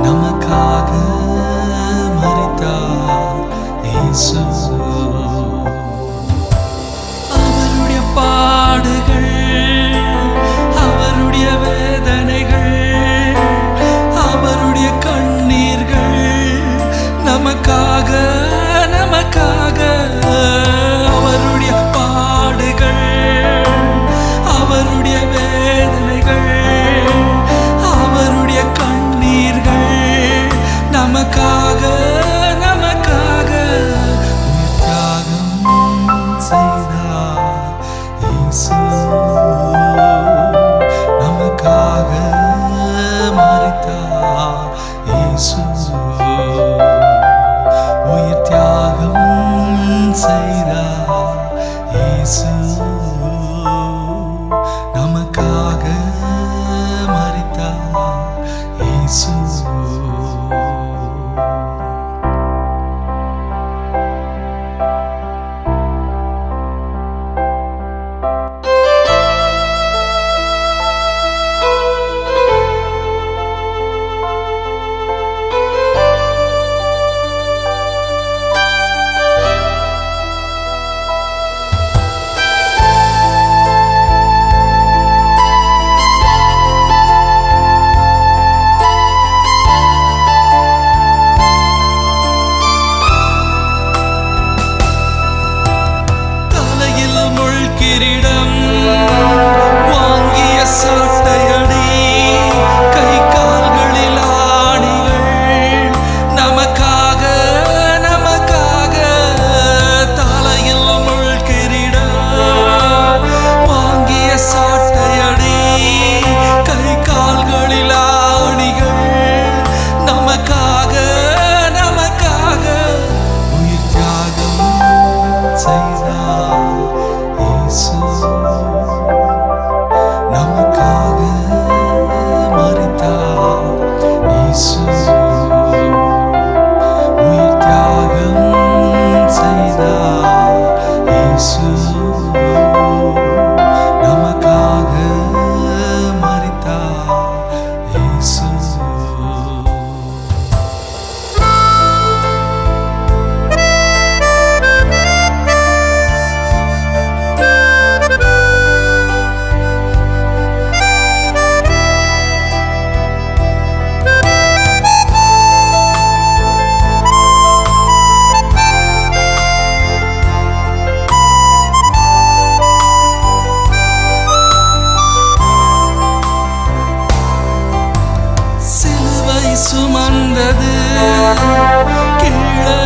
நமக்காக மரித்தார் இயேசு. அவருடைய பாடுகள், அவருடைய வேதனைகள், அவருடைய கண்ணீர்கள் நமக்காக அவருடைய பாடுகள், அவருடைய வேதனைகள், அவருடைய கண்ணீர்கள் நமக்காக தியாகம் செய்தார் இயேசு. நமக்காக மரித்தார் இயேசு. உயிர் தியாகம் செய்தார் இயேசு. நமக்காக மரித்தார் இயேசு. கிரீடம் வாங்கிய சாட்டையடி, கை கால்களில் ஆணிகள் நமக்காக தலையில் முள் கிரீடம் வாங்கிய சாட்டையடி, கை கால்களில் ஆணிகள் நமக்காக உயிர் தியாகம் செய்தார் இயேசு. நமக்காக மரித்தார் இயேசு. உயிர் தியாகம் செய்தார் இயேசு. நமக்காக மரித்தார் இயேசு. சுமந்தது கீழே